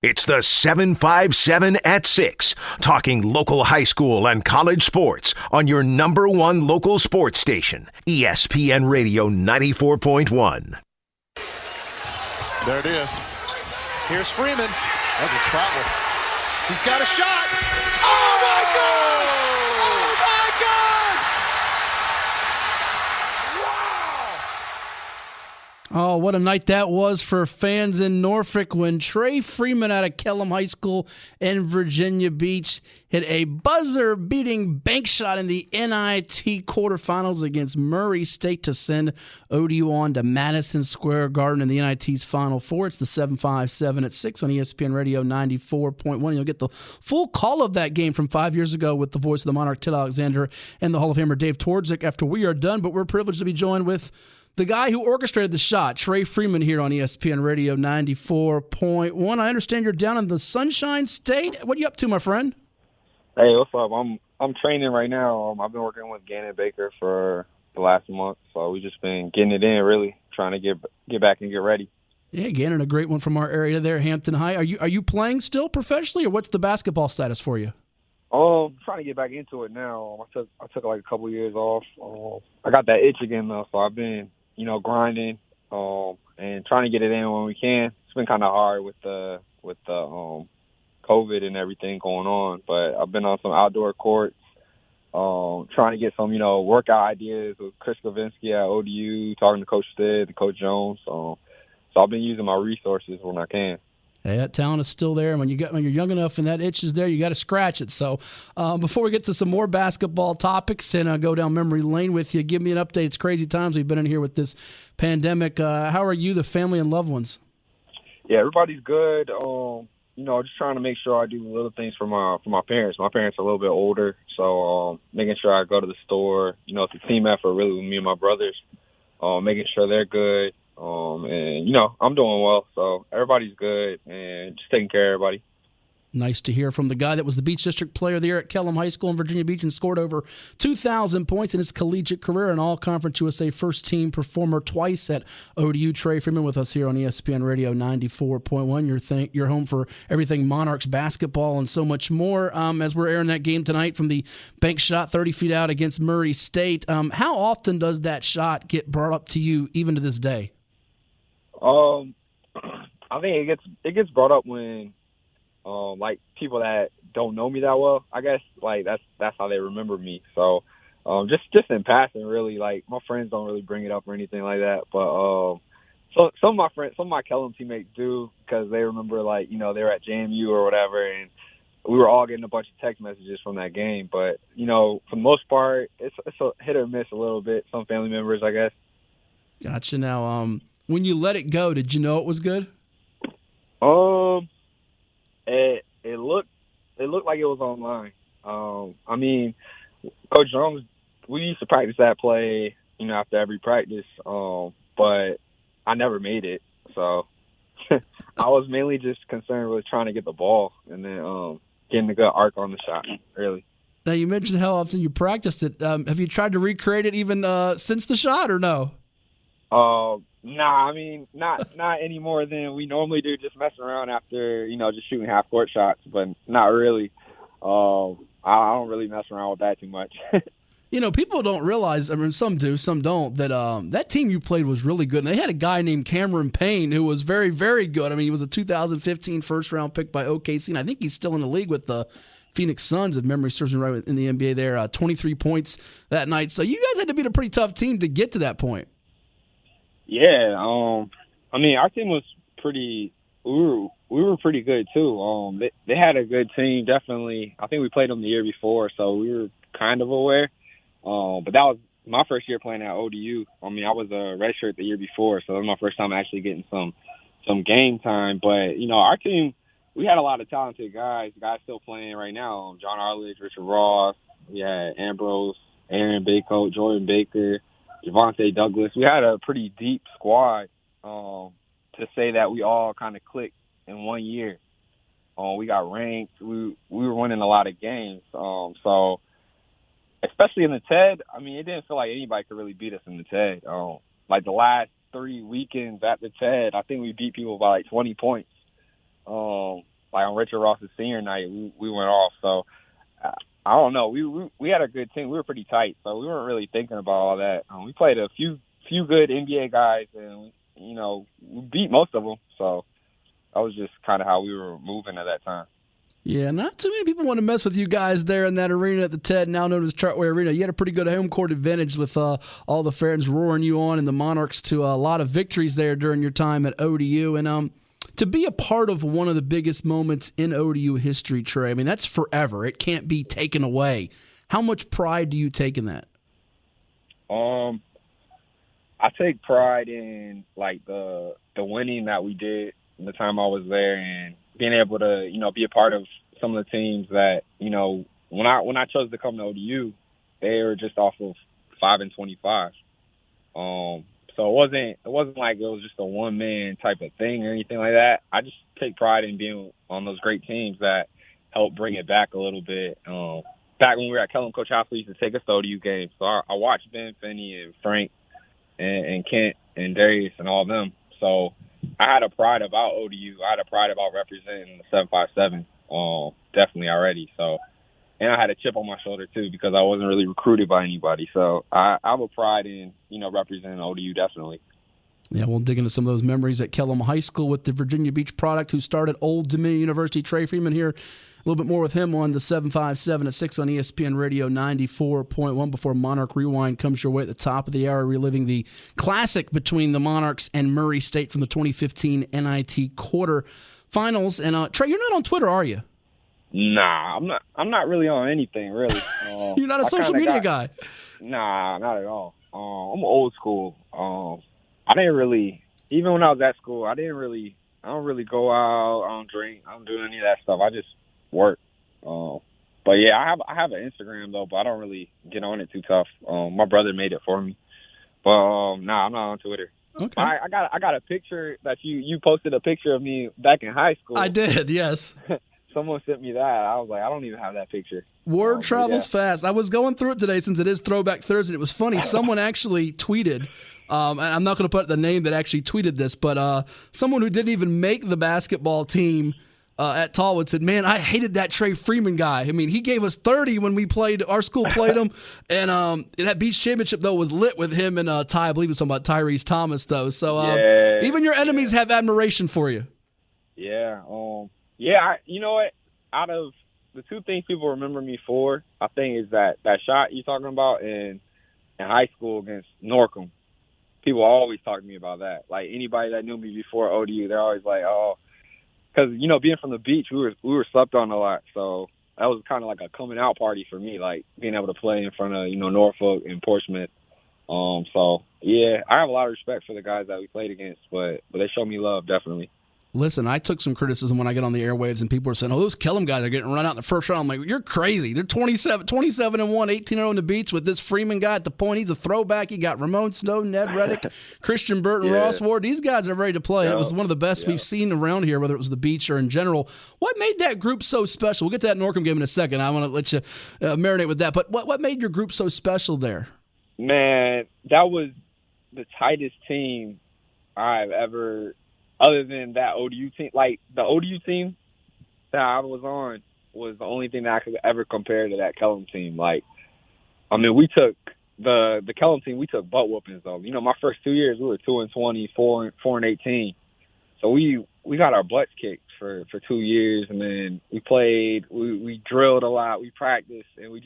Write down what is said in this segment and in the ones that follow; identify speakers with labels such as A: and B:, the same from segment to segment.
A: It's the 757 at 6, talking local high school and college sports on your number one local sports station, ESPN Radio 94.1.
B: There it is. Here's Freeman. That's a travel. He's got a shot. Oh, my God! Oh, my God! Wow!
C: Oh, what a night that was for fans in Norfolk when Trey Freeman out of Kellam High School in Virginia Beach hit a buzzer-beating bank shot in the NIT quarterfinals against Murray State to send ODU on to Madison Square Garden in the NIT's Final Four. It's the 757 at 6 on ESPN Radio 94.1. You'll get the full call of that game from 5 years ago with the voice of the Monarch, Ted Alexander, and the Hall of Famer Dave Twardzik after we are done. But we're privileged to be joined with the guy who orchestrated the shot, Trey Freeman, here on ESPN Radio 94.1. I understand you're down in the Sunshine State. What are you up to, my friend?
D: Hey, what's up? I'm training right now. I've been working with Gannon Baker for the last month, so we just been getting it in, really, trying to get back and get ready.
C: Yeah, Gannon, a great one from our area there, Hampton High. Are you playing still professionally, or what's the basketball status for you?
D: Trying to get back into it now. I took like a couple years off. I got that itch again though, so I've been grinding and trying to get it in when we can. It's been kind of hard with the COVID and everything going on, but I've been on some outdoor courts, trying to get some, workout ideas with Chris Kavinsky at ODU, talking to Coach Stead, to Coach Jones. So I've been using my resources when I can.
C: Hey, that talent is still there. When you're young enough and that itch is there, you got to scratch it. So before we get to some more basketball topics and go down memory lane with you, give me an update. It's crazy times we've been in here with this pandemic. How are you, the family, and loved ones?
D: Yeah, everybody's good. Just trying to make sure I do little things for my parents. My parents are a little bit older, so making sure I go to the store. It's a team effort, really, with me and my brothers. Making sure they're good. I'm doing well, so everybody's good and just taking care of everybody.
C: Nice to hear from the guy that was the Beach District Player of the Year at Kellam High School in Virginia Beach and scored over 2,000 points in his collegiate career, an All-Conference USA first-team performer twice at ODU. Trey Freeman with us here on ESPN Radio 94.1. You're home for everything Monarchs basketball and so much more. As we're airing that game tonight from the bank shot 30 feet out against Murray State, how often does that shot get brought up to you even to this day?
D: I think it gets brought up when like people that don't know me that well, I guess, like that's how they remember me. So just in passing, really, like my friends don't really bring it up or anything like that. But so some of my Kellam teammates do, because they remember, like, they were at JMU or whatever, and we were all getting a bunch of text messages from that game. But for the most part, it's a hit or miss a little bit. Some family members, I guess.
C: Gotcha. Now, when you let it go, did you know it was good?
D: It looked like it was online. Coach Jones, we used to practice that play, after every practice. But I never made it, so I was mainly just concerned with trying to get the ball and then getting a good arc on the shot. Really.
C: Now, you mentioned how often you practiced it. Have you tried to recreate it even since the shot, or no?
D: Nah, not any more than we normally do, just messing around after, just shooting half-court shots, but not really. I don't really mess around with that too much.
C: People don't realize, some do, some don't, that that team you played was really good. And they had a guy named Cameron Payne who was very, very good. He was a 2015 first-round pick by OKC, and I think he's still in the league with the Phoenix Suns, if memory serves me right, in the NBA there. 23 points that night. So you guys had to beat a pretty tough team to get to that point.
D: Yeah, our team was pretty. We were pretty good too. They had a good team, definitely. I think we played them the year before, so we were kind of aware. But that was my first year playing at ODU. I was a redshirt the year before, so that was my first time actually getting some game time. But our team, we had a lot of talented guys still playing right now. John Arledge, Richard Ross, we had Ambrose, Aaron Baco, Jordan Baker, Javante Douglas. We had a pretty deep squad to say that we all kind of clicked in 1 year. We got ranked. We were winning a lot of games. So especially in the TED, it didn't feel like anybody could really beat us in the TED. Like the last 3 weekends at the TED, I think we beat people by like 20 points. like on Richard Ross's senior night, we went off. So I don't know. We had a good team. We were pretty tight, so we weren't really thinking about all that. We played a few good NBA guys, and we beat most of them. So that was just kind of how we were moving at that time.
C: Yeah, not too many people want to mess with you guys there in that arena at the TED, now known as Chartway Arena. You had a pretty good home court advantage with all the fans roaring you on and the Monarchs to a lot of victories there during your time at ODU. And to be a part of one of the biggest moments in ODU history, Trey, I mean, that's forever. It can't be taken away. How much pride do you take in that?
D: I take pride in like the winning that we did in the time I was there, and being able to, be a part of some of the teams that, when I chose to come to ODU, they were just off of 5-25. So it wasn't like it was just a one man type of thing or anything like that. I just take pride in being on those great teams that helped bring it back a little bit. Back when we were at Kellam, Coach Hatfield used to take us to ODU games. So I watched Ben, Finney, and Frank, and Kent, and Darius, and all of them. So I had a pride about ODU. I had a pride about representing the 757, definitely already. So, and I had a chip on my shoulder too because I wasn't really recruited by anybody. So I have a pride in representing ODU, definitely.
C: Yeah, we'll dig into some of those memories at Kellam High School with the Virginia Beach product who started Old Dominion University. Trey Freeman here. A little bit more with him on the 757 at 6 on ESPN Radio 94.1 before Monarch Rewind comes your way at the top of the hour, reliving the classic between the Monarchs and Murray State from the 2015 NIT quarterfinals. And Trey, you're not on Twitter, are you?
D: Nah, I'm not really on anything, really.
C: You're not a social media guy?
D: Nah, not at all. I'm old school. I didn't really, even when I was at school, I don't really go out. I don't drink. I don't do any of that stuff. I just work. But yeah, I have an Instagram though, but I don't really get on it too tough. My brother made it for me. But nah, I'm not on Twitter.
C: Okay.
D: I got a picture that you posted a picture of me back in high school.
C: I did, yes.
D: Someone sent me that. I was like, I don't even have that picture.
C: Word travels fast. I was going through it today since it is Throwback Thursday. It was funny. Someone actually tweeted, and I'm not going to put the name that actually tweeted this, but someone who didn't even make the basketball team at Tallwood said, man, I hated that Trey Freeman guy. I mean, he gave us 30 when our school played him. And that beach championship, though, was lit with him and Ty. I believe it was talking about Tyrese Thomas, though. So even your enemies have admiration for you.
D: Yeah. You know what? Out of the two things people remember me for, I think is that shot you're talking about in high school against Norcom. People always talk to me about that. Like anybody that knew me before ODU, they're always like, oh, because being from the beach, we were slept on a lot, so that was kind of like a coming out party for me, like being able to play in front of Norfolk and Portsmouth. So yeah, I have a lot of respect for the guys that we played against, but they show me love definitely.
C: Listen, I took some criticism when I get on the airwaves and people are saying, oh, those Kellam guys are getting run out in the first round. I'm like, you're crazy. They're 27-1, 18-0 in the beach with this Freeman guy at the point. He's a throwback. You got Ramon Snow, Ned Reddick, Christian Burton, Ross Ward. These guys are ready to play. It was one of the best we've seen around here, whether it was the beach or in general. What made that group so special? We'll get to that Norcom game in a second. I want to let you marinate with that. But what made your group so special there?
D: Man, that was the tightest team I've ever – other than that ODU team. Like, the ODU team that I was on was the only thing that I could ever compare to that Kellam team. Like, I mean, we took the Kellam team, we took butt whoopings, though. My first 2 years, we were 2-20, 4-18. So we got our butts kicked for 2 years, and then we played, we drilled a lot, we practiced, and we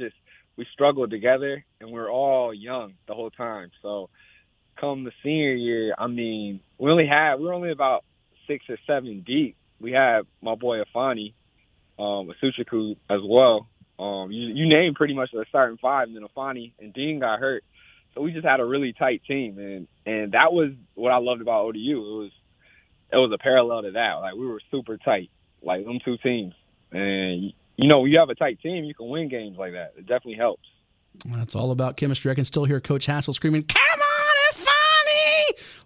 D: struggled together, and we were all young the whole time. So come the senior year, I mean, we were only about 6 or 7 deep. We had my boy Afani, Asuchiku as well. You named pretty much the starting five, and then Afani and Dean got hurt. So we just had a really tight team, and that was what I loved about ODU. It was a parallel to that. Like, we were super tight, like them two teams. And when you have a tight team, you can win games like that. It definitely helps.
C: That's all about chemistry. I can still hear Coach Hassel screaming, "Come on,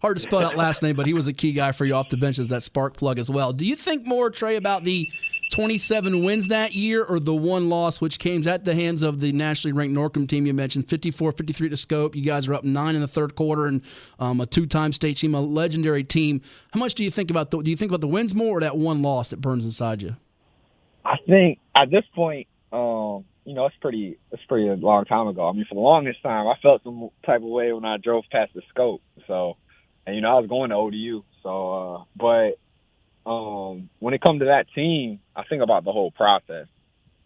C: hard to spell out last name, but he was a key guy for you off the bench as that spark plug as well. Do you think more, Trey, about the 27 wins that year or the one loss, which came at the hands of the nationally ranked Norcom team you mentioned, 54-53 to Scope? You guys are up 9 in the third quarter and a two-time state team, a legendary team. How much do you think about the wins more or that one loss that burns inside you?
D: think at this point, it's pretty a long time ago. I mean, for the longest time, I felt some type of way when I drove past the Scope. So, and I was going to ODU. So, when it comes to that team, I think about the whole process.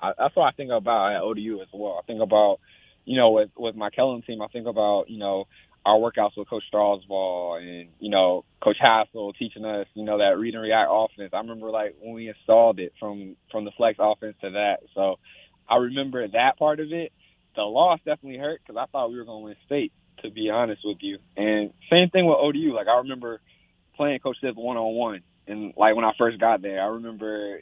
D: That's what I think about at ODU as well. I think about, with my Kellam team, I think about, our workouts with Coach Strasbaugh and, Coach Hassel teaching us, that read and react offense. I remember, when we installed it from the flex offense to that. So I remember that part of it. The loss definitely hurt because I thought we were going to win state, to be honest with you. And same thing with ODU. I remember playing Coach Zip one-on-one. And, when I first got there, I remember,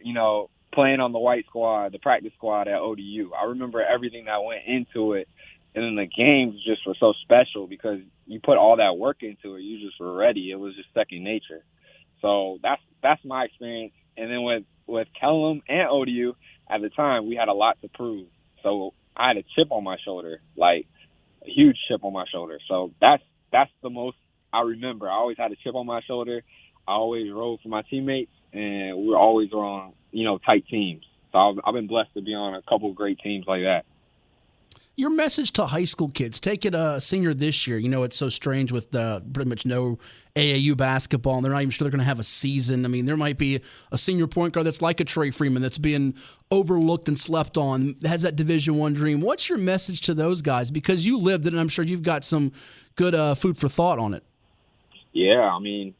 D: playing on the white squad, the practice squad at ODU. I remember everything that went into it. And then the games just were so special because you put all that work into it. You just were ready. It was just second nature. So that's my experience. And then with Kellam and ODU, at the time, we had a lot to prove. So I had a chip on my shoulder, a huge chip on my shoulder. So that's the most I remember. I always had a chip on my shoulder. I always rode for my teammates, and we were always on, tight teams. So I've been blessed to be on a couple of great teams like that.
C: Your message to high school kids, take it a senior this year. It's so strange with pretty much no AAU basketball, and they're not even sure they're going to have a season. I mean, there might be a senior point guard that's like a Trey Freeman that's being overlooked and slept on, has that Division I dream. What's your message to those guys? Because you lived it, and I'm sure you've got some good food for thought on it.
D: Yeah, I mean,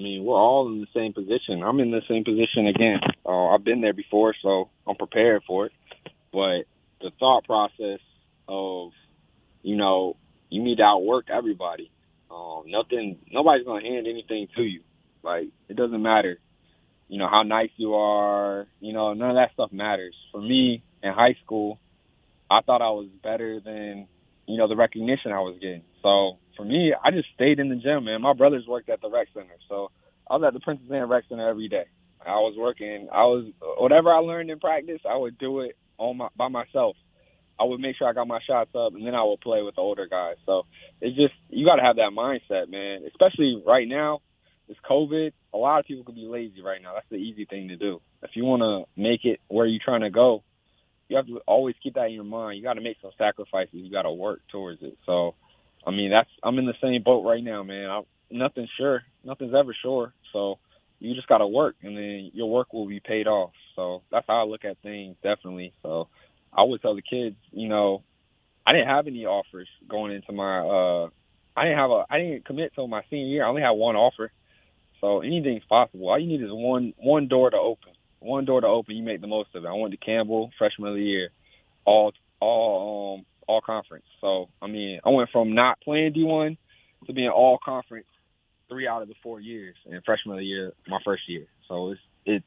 D: we're all in the same position. I'm in the same position again. I've been there before, so I'm prepared for it. But the thought process of, you need to outwork everybody. Nobody's going to hand anything to you. It doesn't matter, how nice you are. None of that stuff matters. For me, in high school, I thought I was better than, the recognition I was getting. So for me, I just stayed in the gym, man. My brothers worked at the rec center. So I was at the Princess Anne Rec Center every day. Whatever I learned in practice, I would do it by myself. I would make sure I got my shots up, and then I would play with the older guys. So it's just, you got to have that mindset, man. Especially right now, it's COVID. A lot of people could be lazy right now. That's the easy thing to do. If you want to make it where you're trying to go, you have to always keep that in your mind. You got to make some sacrifices. You got to work towards it. So, I'm in the same boat right now, man. Nothing's sure. Nothing's ever sure. So you just got to work, and then your work will be paid off. So that's how I look at things, definitely. So I would tell the kids, I didn't have any offers going into my I didn't commit till my senior year. I only had one offer. So anything's possible. All you need is one door to open. One door to open, you make the most of it. I went to Campbell freshman of the year, all conference. So I went from not playing D1 to being all conference 3 out of the 4 years, and freshman of the year, my first year. So it's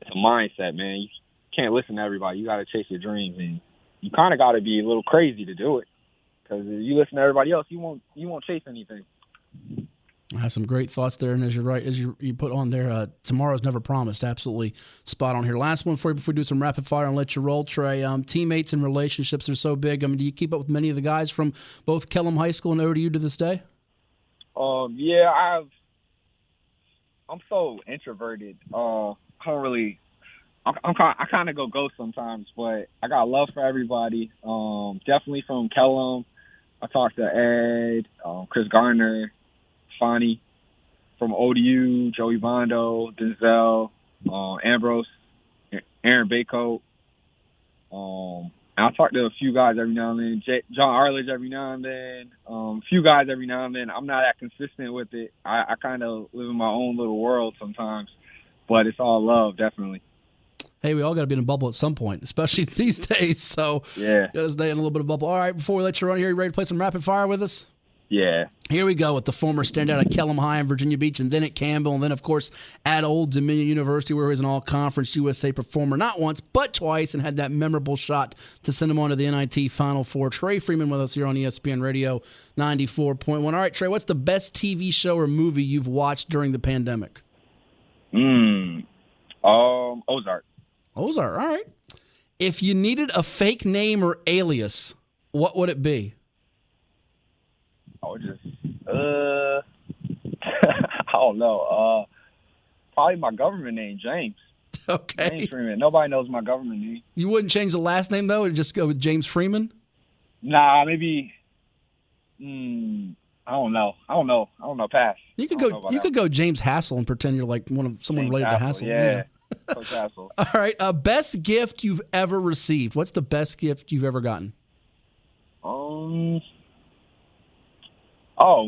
D: a mindset, man. You can't listen to everybody. You got to chase your dreams, and you kind of got to be a little crazy to do it. Because if you listen to everybody else, you won't chase anything.
C: I have some great thoughts there, and as you're right, as you put on there, tomorrow's never promised. Absolutely spot on here. Last one for you before we do some rapid fire and let you roll, Trey. Teammates and relationships are so big. Do you keep up with many of the guys from both Kellam High School and ODU to this day?
D: Yeah, I'm so introverted. I don't really. I kind of go ghost sometimes, but I got love for everybody. Definitely from Kellam. I talked to Ed, Chris Garner, Fonnie. From ODU, Joey Bondo, Denzel, Ambrose, Aaron Baycoat. I talk to a few guys every now and then. John Arledge every now and then. A few guys every now and then. I'm not that consistent with it. I kind of live in my own little world sometimes, but it's all love, definitely.
C: Hey, we all got to be in a bubble at some point, especially these days. So
D: yeah,
C: got to stay in a little bit of bubble. All right, before we let you run here, you ready to play some rapid fire with us?
D: Yeah.
C: Here we go with the former standout at Kellam High in Virginia Beach, and then at Campbell, and then, of course, at Old Dominion University, where he was an all-conference USA performer, not once, but twice, and had that memorable shot to send him on to the NIT Final Four. Trey Freeman with us here on ESPN Radio 94.1. All right, Trey, what's the best TV show or movie you've watched during the pandemic?
D: Ozark.
C: Ozark, all right. If you needed a fake name or alias, what would it be?
D: I would just, I don't know. Probably my government name, James.
C: Okay.
D: James Freeman. Nobody knows my government name.
C: You wouldn't change the last name, though, and just go with James Freeman?
D: Nah, maybe. I don't know. Pass.
C: You could go James Hassel and pretend you're like someone
D: James
C: related to Hassel.
D: Yeah. Coach Hassel.
C: All right. Best gift you've ever received. What's the best gift you've ever gotten?
D: When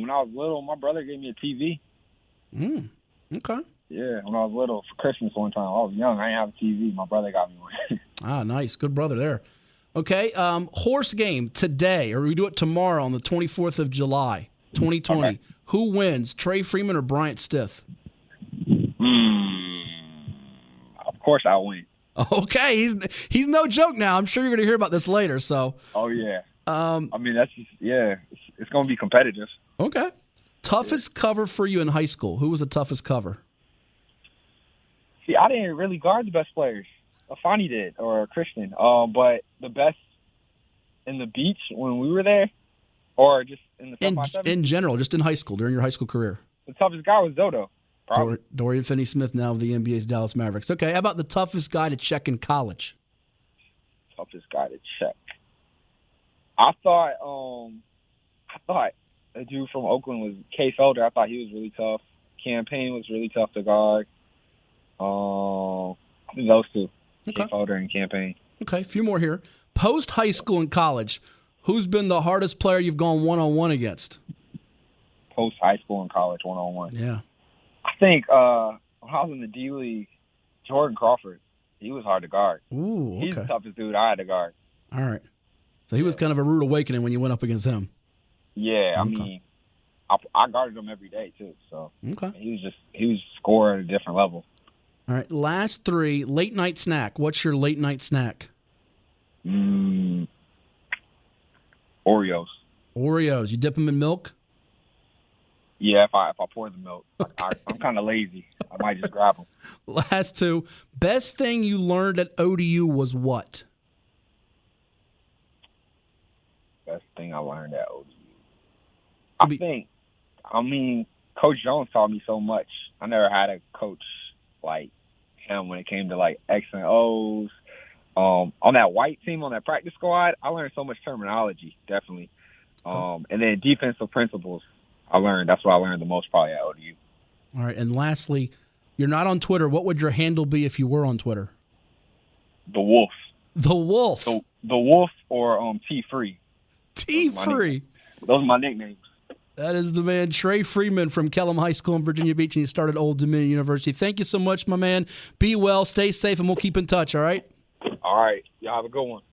D: I was little, my brother gave me a TV.
C: Okay.
D: Yeah, when I was little for Christmas one time. I was young. I didn't have a TV. My brother got me one.
C: Nice. Good brother there. Okay. Horse game today, or we do it tomorrow on the 24th of July, 2020.
D: Okay.
C: Who wins, Trey Freeman or Bryant Stith?
D: Of course I win.
C: Okay. He's no joke now. I'm sure you're going to hear about this later. So.
D: Oh, yeah. That's just, it's going to be competitive.
C: Okay. Toughest cover for you in high school. Who was the toughest cover?
D: See, I didn't really guard the best players. Afani did, or Christian. But the best in the beach when we were there, or just in the 7x7?
C: In general, just in high school, during your high school career.
D: The toughest guy was Zoto.
C: Dorian Finney-Smith, now of the NBA's Dallas Mavericks. Okay, how about the toughest guy to check in college?
D: Toughest guy to check. I thought a dude from Oakland was K. Felder. I thought he was really tough. Campaign was really tough to guard. I think those two.
C: Okay.
D: K. Felder and Campaign.
C: Okay, a few more here. Post high school and college, who's been the hardest player you've gone one-on-one against?
D: Post high school and college, one-on-one.
C: Yeah.
D: I think when I was in the D League, Jordan Crawford, he was hard to guard.
C: Ooh, okay.
D: He's the toughest dude I had to guard.
C: All right. So he was kind of a rude awakening when you went up against him.
D: Yeah, I
C: Okay.
D: mean, I guarded him every day too. So
C: Okay.
D: he was scoring at a different level.
C: All right. Last three, late night snack. What's your late night snack?
D: Oreos.
C: Oreos. You dip them in milk?
D: Yeah, if I pour the milk, I'm kind of lazy. I might just grab them.
C: Last two. Best thing you learned at ODU was what?
D: Best thing I learned at ODU. Coach Jones taught me so much. I never had a coach like him when it came to like X and O's. On that white team, on that practice squad, I learned so much terminology, definitely. And then defensive principles, that's what I learned the most probably at ODU.
C: All right. And lastly, you're not on Twitter. What would your handle be if you were on Twitter?
D: The Wolf.
C: The Wolf.
D: The Wolf or T-Free.
C: T-Free.
D: Those are my nicknames.
C: That is the man, Trey Freeman from Kellam High School in Virginia Beach, and he started Old Dominion University. Thank you so much, my man. Be well, stay safe, and we'll keep in touch, all right?
D: All right. Y'all have a good one.